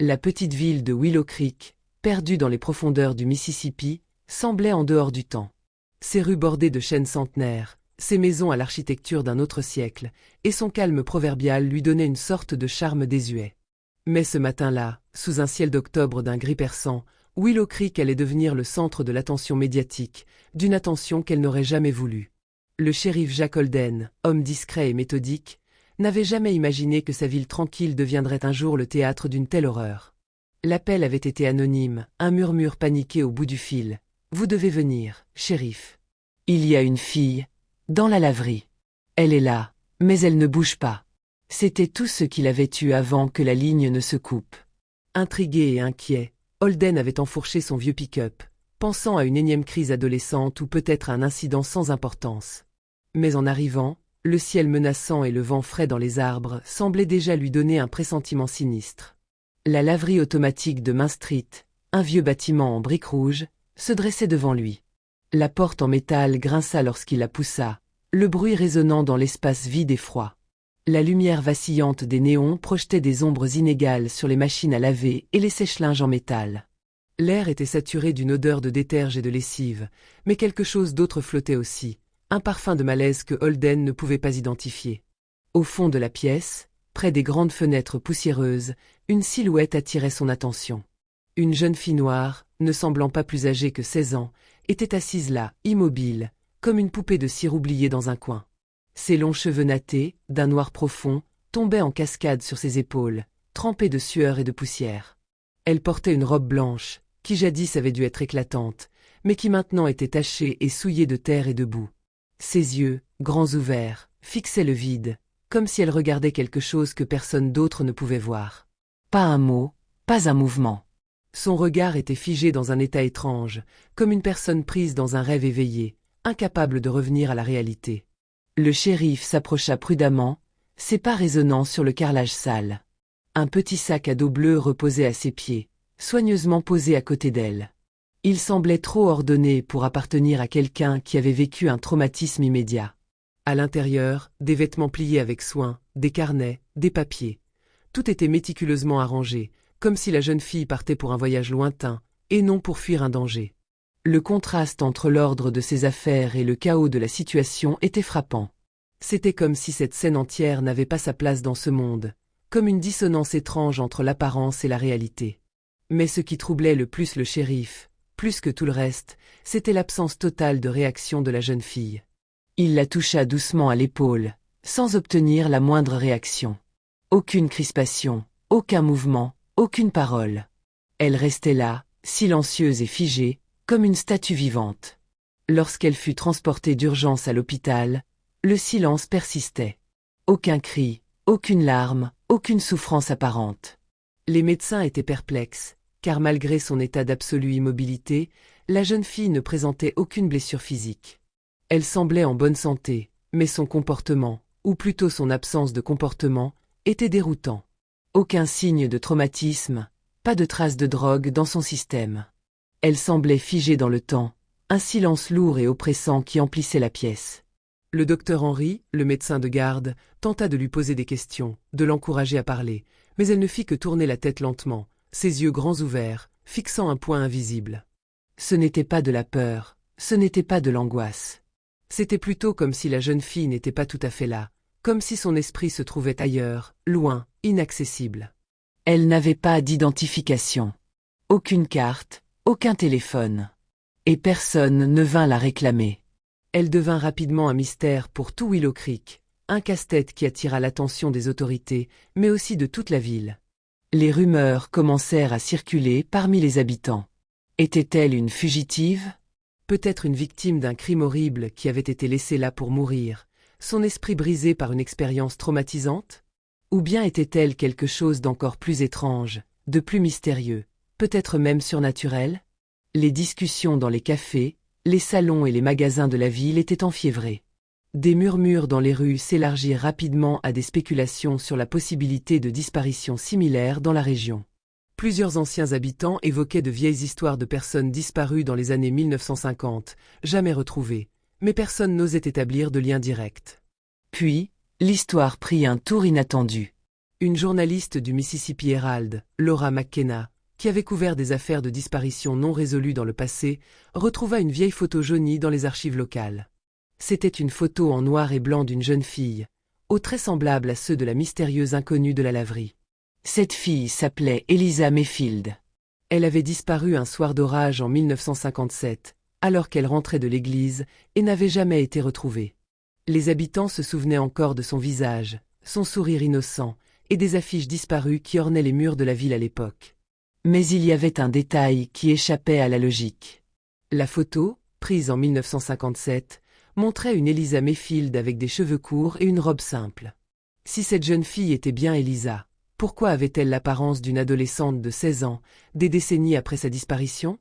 La petite ville de Willow Creek, perdue dans les profondeurs du Mississippi, semblait en dehors du temps. Ses rues bordées de chênes centenaires, ses maisons à l'architecture d'un autre siècle, et son calme proverbial lui donnaient une sorte de charme désuet. Mais ce matin-là, sous un ciel d'octobre d'un gris perçant, Willow Creek allait devenir le centre de l'attention médiatique, d'une attention qu'elle n'aurait jamais voulu. Le shérif Jack Holden, homme discret et méthodique, n'avait jamais imaginé que sa ville tranquille deviendrait un jour le théâtre d'une telle horreur. L'appel avait été anonyme, un murmure paniqué au bout du fil. « Vous devez venir, shérif. Il y a une fille, dans la laverie. Elle est là, mais elle ne bouge pas. » C'était tout ce qu'il avait eu avant que la ligne ne se coupe. Intrigué et inquiet, Holden avait enfourché son vieux pick-up, pensant à une énième crise adolescente ou peut-être à un incident sans importance. Mais en arrivant, le ciel menaçant et le vent frais dans les arbres semblaient déjà lui donner un pressentiment sinistre. La laverie automatique de Main Street, un vieux bâtiment en briques rouges, se dressait devant lui. La porte en métal grinça lorsqu'il la poussa, le bruit résonnant dans l'espace vide et froid. La lumière vacillante des néons projetait des ombres inégales sur les machines à laver et les sèche-linges en métal. L'air était saturé d'une odeur de déterge et de lessive, mais quelque chose d'autre flottait aussi, un parfum de malaise que Holden ne pouvait pas identifier. Au fond de la pièce, près des grandes fenêtres poussiéreuses, une silhouette attirait son attention. Une jeune fille noire, ne semblant pas plus âgée que 16 ans, était assise là, immobile, comme une poupée de cire oubliée dans un coin. Ses longs cheveux nattés, d'un noir profond, tombaient en cascade sur ses épaules, trempés de sueur et de poussière. Elle portait une robe blanche, qui jadis avait dû être éclatante, mais qui maintenant était tachée et souillée de terre et de boue. Ses yeux, grands ouverts, fixaient le vide, comme si elle regardait quelque chose que personne d'autre ne pouvait voir. Pas un mot, pas un mouvement. Son regard était figé dans un état étrange, comme une personne prise dans un rêve éveillé, incapable de revenir à la réalité. Le shérif s'approcha prudemment, ses pas résonnant sur le carrelage sale. Un petit sac à dos bleu reposait à ses pieds, soigneusement posé à côté d'elle. Il semblait trop ordonné pour appartenir à quelqu'un qui avait vécu un traumatisme immédiat. À l'intérieur, des vêtements pliés avec soin, des carnets, des papiers. Tout était méticuleusement arrangé, comme si la jeune fille partait pour un voyage lointain, et non pour fuir un danger. Le contraste entre l'ordre de ses affaires et le chaos de la situation était frappant. C'était comme si cette scène entière n'avait pas sa place dans ce monde, comme une dissonance étrange entre l'apparence et la réalité. Mais ce qui troublait le plus le shérif, plus que tout le reste, c'était l'absence totale de réaction de la jeune fille. Il la toucha doucement à l'épaule, sans obtenir la moindre réaction. Aucune crispation, aucun mouvement, aucune parole. Elle restait là, silencieuse et figée, comme une statue vivante. Lorsqu'elle fut transportée d'urgence à l'hôpital, le silence persistait. Aucun cri, aucune larme, aucune souffrance apparente. Les médecins étaient perplexes, car malgré son état d'absolue immobilité, la jeune fille ne présentait aucune blessure physique. Elle semblait en bonne santé, mais son comportement, ou plutôt son absence de comportement, était déroutant. Aucun signe de traumatisme, pas de trace de drogue dans son système. Elle semblait figée dans le temps, un silence lourd et oppressant qui emplissait la pièce. Le docteur Henry, le médecin de garde, tenta de lui poser des questions, de l'encourager à parler, mais elle ne fit que tourner la tête lentement, ses yeux grands ouverts, fixant un point invisible. Ce n'était pas de la peur, ce n'était pas de l'angoisse. C'était plutôt comme si la jeune fille n'était pas tout à fait là, comme si son esprit se trouvait ailleurs, loin, inaccessible. Elle n'avait pas d'identification. Aucune carte, aucun téléphone. Et personne ne vint la réclamer. Elle devint rapidement un mystère pour tout Willow Creek, un casse-tête qui attira l'attention des autorités, mais aussi de toute la ville. Les rumeurs commencèrent à circuler parmi les habitants. Était-elle une fugitive ? Peut-être une victime d'un crime horrible qui avait été laissée là pour mourir, son esprit brisé par une expérience traumatisante ? Ou bien était-elle quelque chose d'encore plus étrange, de plus mystérieux, peut-être même surnaturel ? Les discussions dans les cafés, les salons et les magasins de la ville étaient enfiévrés. Des murmures dans les rues s'élargirent rapidement à des spéculations sur la possibilité de disparitions similaires dans la région. Plusieurs anciens habitants évoquaient de vieilles histoires de personnes disparues dans les années 1950, jamais retrouvées, mais personne n'osait établir de lien direct. Puis, l'histoire prit un tour inattendu. Une journaliste du Mississippi Herald, Laura McKenna, qui avait couvert des affaires de disparition non résolues dans le passé, retrouva une vieille photo jaunie dans les archives locales. C'était une photo en noir et blanc d'une jeune fille, aux traits semblables à ceux de la mystérieuse inconnue de la laverie. Cette fille s'appelait Eliza Mayfield. Elle avait disparu un soir d'orage en 1957, alors qu'elle rentrait de l'église, et n'avait jamais été retrouvée. Les habitants se souvenaient encore de son visage, son sourire innocent, et des affiches disparues qui ornaient les murs de la ville à l'époque. Mais il y avait un détail qui échappait à la logique. La photo, prise en 1957, montrait une Eliza Mayfield avec des cheveux courts et une robe simple. Si cette jeune fille était bien Eliza, pourquoi avait-elle l'apparence d'une adolescente de 16 ans, des décennies après sa disparition?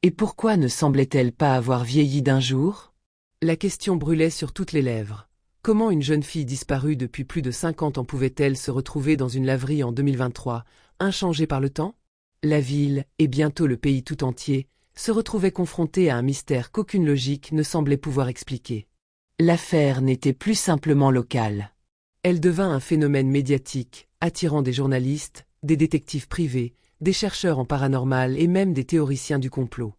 Et pourquoi ne semblait-elle pas avoir vieilli d'un jour? La question brûlait sur toutes les lèvres. Comment une jeune fille disparue depuis plus de 50 ans pouvait-elle se retrouver dans une laverie en 2023, inchangée par le temps? La ville, et bientôt le pays tout entier, se retrouvaient confrontés à un mystère qu'aucune logique ne semblait pouvoir expliquer. L'affaire n'était plus simplement locale. Elle devint un phénomène médiatique, attirant des journalistes, des détectives privés, des chercheurs en paranormal et même des théoriciens du complot.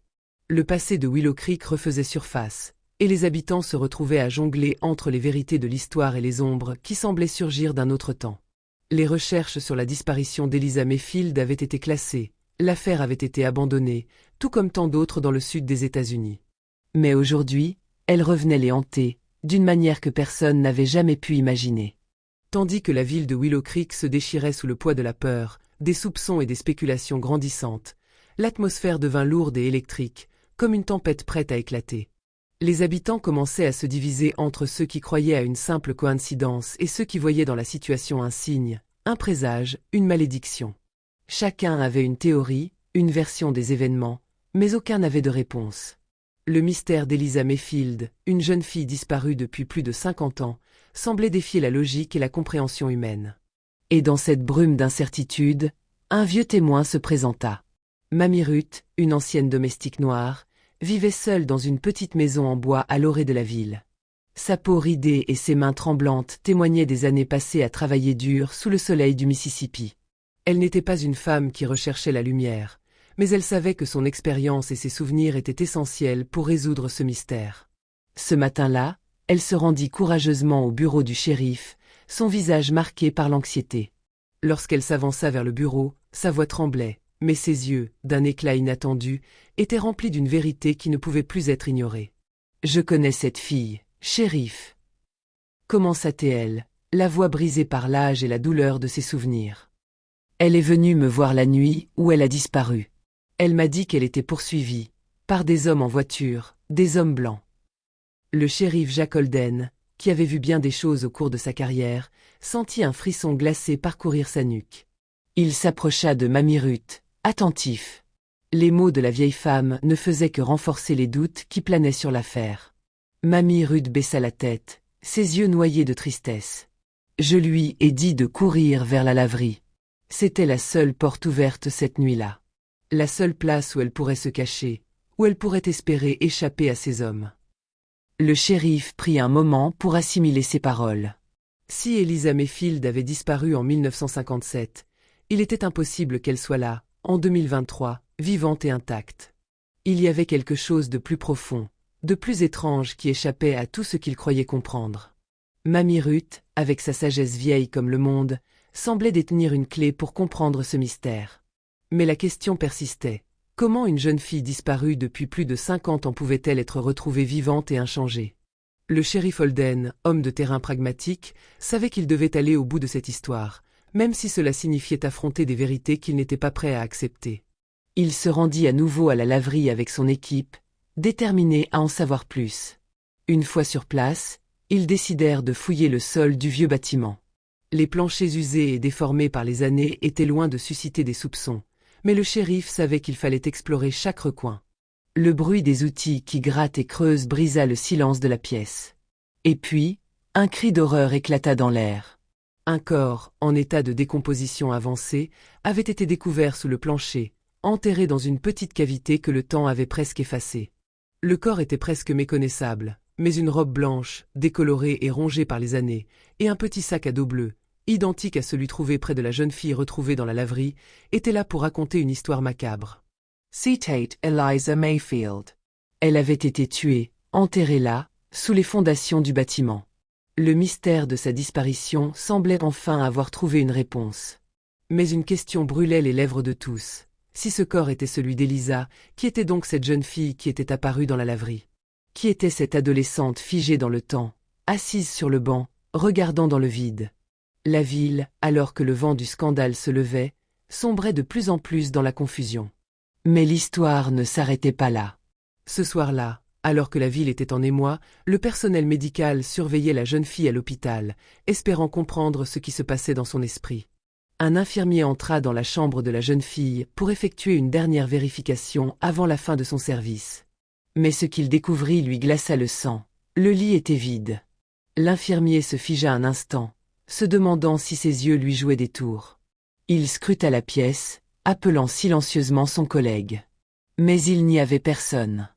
Le passé de Willow Creek refaisait surface, et les habitants se retrouvaient à jongler entre les vérités de l'histoire et les ombres qui semblaient surgir d'un autre temps. Les recherches sur la disparition d'Eliza Mayfield avaient été classées, l'affaire avait été abandonnée, tout comme tant d'autres dans le sud des États-Unis. Mais aujourd'hui, elle revenait les hanter, d'une manière que personne n'avait jamais pu imaginer. Tandis que la ville de Willow Creek se déchirait sous le poids de la peur, des soupçons et des spéculations grandissantes, l'atmosphère devint lourde et électrique, comme une tempête prête à éclater. Les habitants commençaient à se diviser entre ceux qui croyaient à une simple coïncidence et ceux qui voyaient dans la situation un signe, un présage, une malédiction. Chacun avait une théorie, une version des événements, mais aucun n'avait de réponse. Le mystère d'Eliza Mayfield, une jeune fille disparue depuis plus de 50 ans, semblait défier la logique et la compréhension humaine. Et dans cette brume d'incertitude, un vieux témoin se présenta. Mamie Ruth, une ancienne domestique noire, vivait seule dans une petite maison en bois à l'orée de la ville. Sa peau ridée et ses mains tremblantes témoignaient des années passées à travailler dur sous le soleil du Mississippi. Elle n'était pas une femme qui recherchait la lumière, mais elle savait que son expérience et ses souvenirs étaient essentiels pour résoudre ce mystère. Ce matin-là, elle se rendit courageusement au bureau du shérif, son visage marqué par l'anxiété. Lorsqu'elle s'avança vers le bureau, sa voix tremblait, mais ses yeux, d'un éclat inattendu, étaient remplis d'une vérité qui ne pouvait plus être ignorée. « Je connais cette fille, shérif. » Commença-t-elle, la voix brisée par l'âge et la douleur de ses souvenirs. « Elle est venue me voir la nuit où elle a disparu. Elle m'a dit qu'elle était poursuivie, par des hommes en voiture, des hommes blancs. » Le shérif Jack Holden, qui avait vu bien des choses au cours de sa carrière, sentit un frisson glacé parcourir sa nuque. Il s'approcha de Mamie Ruth, attentif. Les mots de la vieille femme ne faisaient que renforcer les doutes qui planaient sur l'affaire. Mamie Ruth baissa la tête, ses yeux noyés de tristesse. « Je lui ai dit de courir vers la laverie. C'était la seule porte ouverte cette nuit-là. La seule place où elle pourrait se cacher, où elle pourrait espérer échapper à ces hommes. » Le shérif prit un moment pour assimiler ces paroles. Si Eliza Mayfield avait disparu en 1957, il était impossible qu'elle soit là, en 2023, vivante et intacte. Il y avait quelque chose de plus profond, de plus étrange qui échappait à tout ce qu'il croyait comprendre. Mamie Ruth, avec sa sagesse vieille comme le monde, semblait détenir une clé pour comprendre ce mystère. Mais la question persistait. Comment une jeune fille disparue depuis plus de 50 ans pouvait-elle être retrouvée vivante et inchangée? Le shérif Holden, homme de terrain pragmatique, savait qu'il devait aller au bout de cette histoire, même si cela signifiait affronter des vérités qu'il n'était pas prêt à accepter. Il se rendit à nouveau à la laverie avec son équipe, déterminé à en savoir plus. Une fois sur place, ils décidèrent de fouiller le sol du vieux bâtiment. Les planchers usés et déformés par les années étaient loin de susciter des soupçons, mais le shérif savait qu'il fallait explorer chaque recoin. Le bruit des outils qui grattent et creusent brisa le silence de la pièce. Et puis, un cri d'horreur éclata dans l'air. Un corps, en état de décomposition avancée, avait été découvert sous le plancher, enterré dans une petite cavité que le temps avait presque effacée. Le corps était presque méconnaissable, mais une robe blanche, décolorée et rongée par les années, et un petit sac à dos bleu, identique à celui trouvé près de la jeune fille retrouvée dans la laverie, était là pour raconter une histoire macabre. Citate Eliza Mayfield. Elle avait été tuée, enterrée là, sous les fondations du bâtiment. Le mystère de sa disparition semblait enfin avoir trouvé une réponse. Mais une question brûlait les lèvres de tous. Si ce corps était celui d'Elisa, qui était donc cette jeune fille qui était apparue dans la laverie? Qui était cette adolescente figée dans le temps, assise sur le banc, regardant dans le vide? La ville, alors que le vent du scandale se levait, sombrait de plus en plus dans la confusion. Mais l'histoire ne s'arrêtait pas là. Ce soir-là, alors que la ville était en émoi, le personnel médical surveillait la jeune fille à l'hôpital, espérant comprendre ce qui se passait dans son esprit. Un infirmier entra dans la chambre de la jeune fille pour effectuer une dernière vérification avant la fin de son service. Mais ce qu'il découvrit lui glaça le sang. Le lit était vide. L'infirmier se figea un instant, se demandant si ses yeux lui jouaient des tours. Il scruta la pièce, appelant silencieusement son collègue. Mais il n'y avait personne.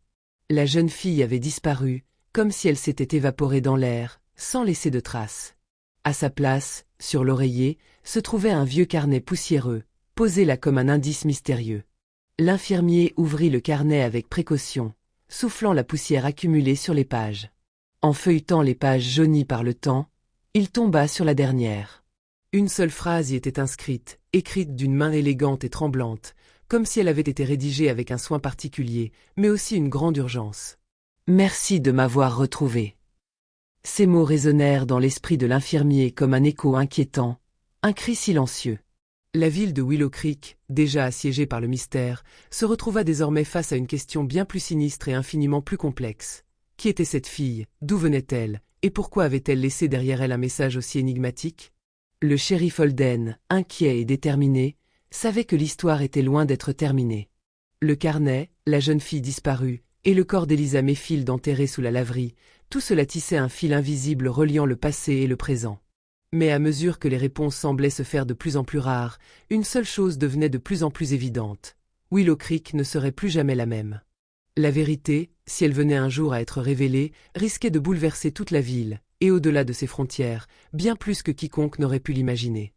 La jeune fille avait disparu, comme si elle s'était évaporée dans l'air, sans laisser de traces. À sa place, sur l'oreiller, se trouvait un vieux carnet poussiéreux, posé là comme un indice mystérieux. L'infirmier ouvrit le carnet avec précaution, soufflant la poussière accumulée sur les pages. En feuilletant les pages jaunies par le temps, il tomba sur la dernière. Une seule phrase y était inscrite, écrite d'une main élégante et tremblante, comme si elle avait été rédigée avec un soin particulier, mais aussi une grande urgence. « Merci de m'avoir retrouvé. » Ces mots résonnèrent dans l'esprit de l'infirmier comme un écho inquiétant, un cri silencieux. La ville de Willow Creek, déjà assiégée par le mystère, se retrouva désormais face à une question bien plus sinistre et infiniment plus complexe. Qui était cette fille? D'où venait-elle? Et pourquoi avait-elle laissé derrière elle un message aussi énigmatique? Le shérif Holden, inquiet et déterminé, savait que l'histoire était loin d'être terminée. Le carnet, la jeune fille disparue, et le corps d'Elisa Mayfield enterré sous la laverie, tout cela tissait un fil invisible reliant le passé et le présent. Mais à mesure que les réponses semblaient se faire de plus en plus rares, une seule chose devenait de plus en plus évidente. Willow Creek ne serait plus jamais la même. La vérité, si elle venait un jour à être révélée, risquait de bouleverser toute la ville, et au-delà de ses frontières, bien plus que quiconque n'aurait pu l'imaginer.